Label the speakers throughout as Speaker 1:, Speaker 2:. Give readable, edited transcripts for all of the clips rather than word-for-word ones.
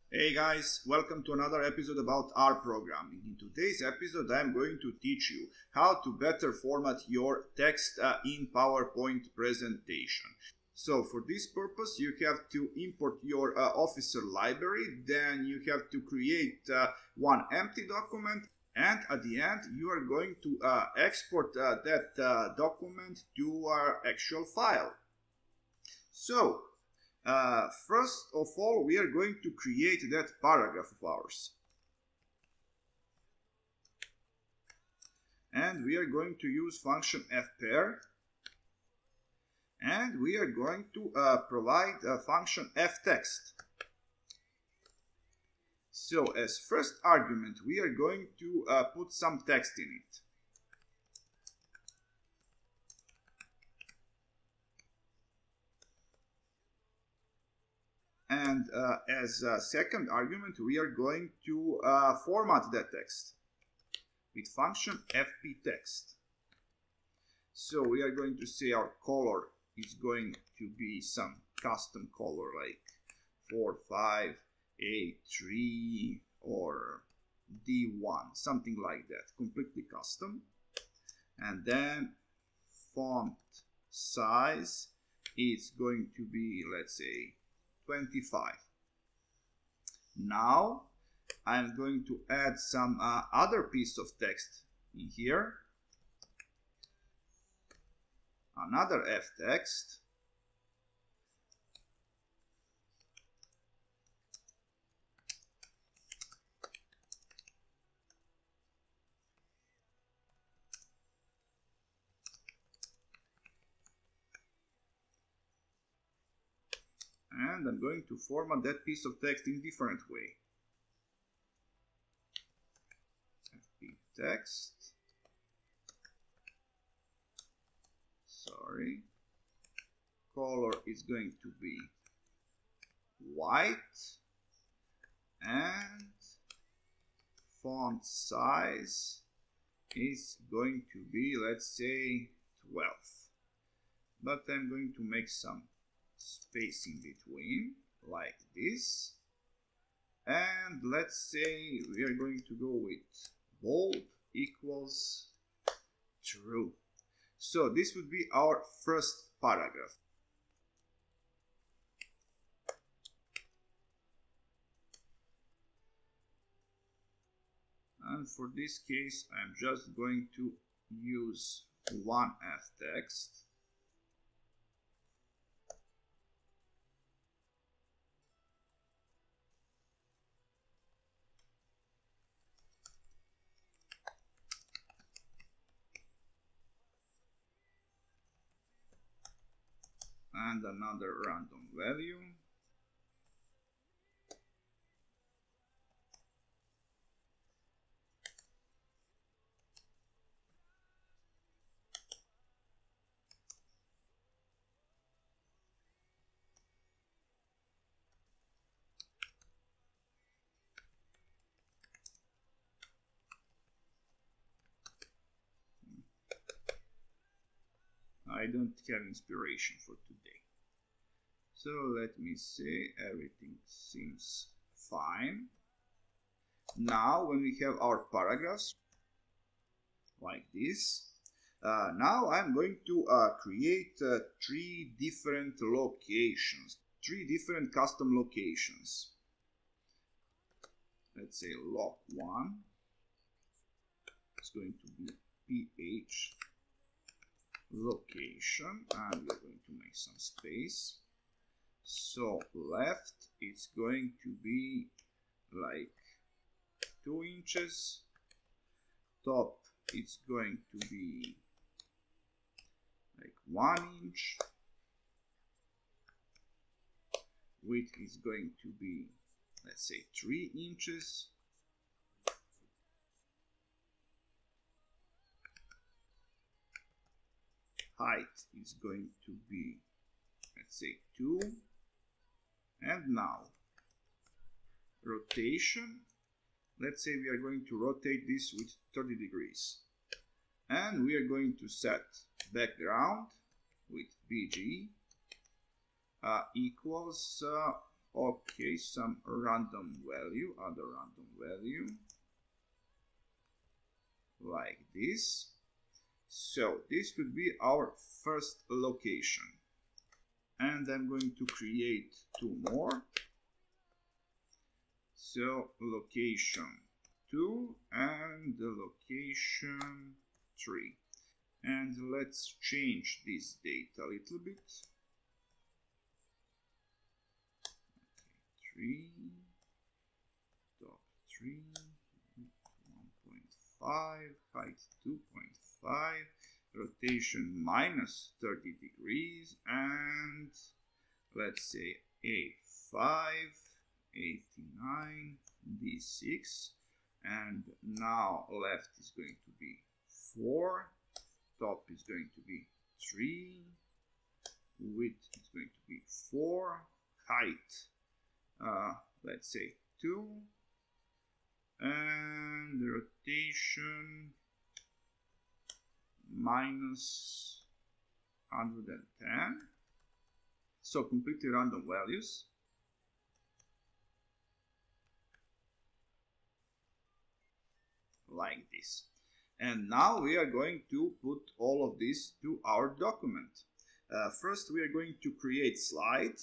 Speaker 1: Hey guys, welcome to another episode about R programming. In today's episode, I'm going to teach you how to better format your text in PowerPoint presentation. So for this purpose, you have to import your officer library, then you have to create one empty document, and at the end, you are going to export that document to our actual file. So, first of all, we are going to create that paragraph of ours. And we are going to use function fpair. And we are going to provide a function ftext. So, as first argument, we are going to put some text in it. And as a second argument, we are going to format that text with function pptx. So we are going to say our color is going to be some custom color like 4583 or D1, something like that, completely custom. And then font size is going to be, let's say, 25. Now I'm going to add some other piece of text in here, another ftext, and I'm going to format that piece of text in different way. Text. Sorry. Color is going to be white, and font size is going to be, let's say, 12. But I'm going to make some space in between like this, and let's say we are going to go with bold equals true. So this would be our first paragraph. And for this case, I'm just going to use one ftext. And another random value. I don't have inspiration for today. So let me say everything seems fine. Now when we have our paragraphs like this, now I'm going to create three different locations, three different custom locations. Let's say loc 1 is going to be ph location, and we're going to make some space. So left it's going to be like 2 inches, top it's going to be like 1 inch, width is going to be, let's say, 3 inches, height is going to be, let's say, 2, and now rotation, let's say we are going to rotate this with 30 degrees, and we are going to set background with BG equals Okay, some random value, other random value, like this. So this would be our first location. And I'm going to create two more. So location 2 and the location 3. And let's change this date a little bit. 3, top 3, 1.5, height 2.5, rotation minus 30 degrees, and let's say A5, 89, D6, and now left is going to be 4, top is going to be 3, width is going to be 4, height, let's say 2, and the rotation minus 110. So completely random values. Like this. And now we are going to put all of this to our document. First we are going to create slide.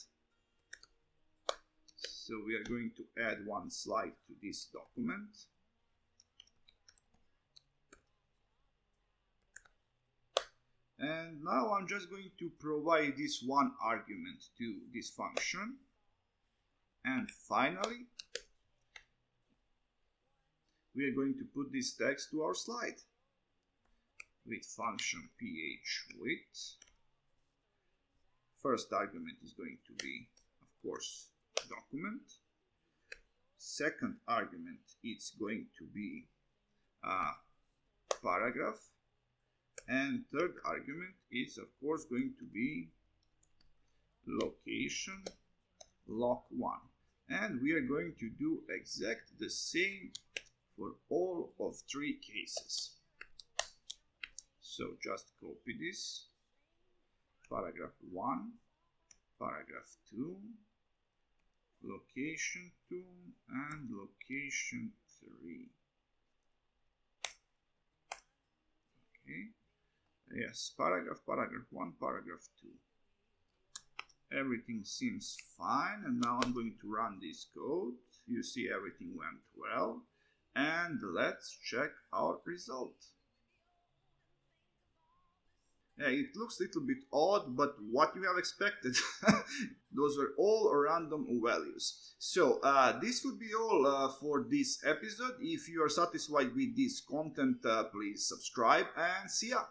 Speaker 1: So we are going to add one slide to this document. And now I'm just going to provide this one argument to this function. And finally, we are going to put this text to our slide with function phWidth. First argument is going to be, of course, document. Second argument is going to be a paragraph. And third argument is, of course, going to be location loc1. And we are going to do exact the same for all of 3 cases. So just copy this, paragraph 1, paragraph 2, location 2, and location 3. Okay. Yes, paragraph 1, paragraph 2. Everything seems fine, and now I'm going to run this code. You see everything went well, and let's check our result. Yeah, it looks a little bit odd, but what you have expected. Those were all random values. So this would be all for this episode. If you are satisfied with this content, please subscribe and see ya.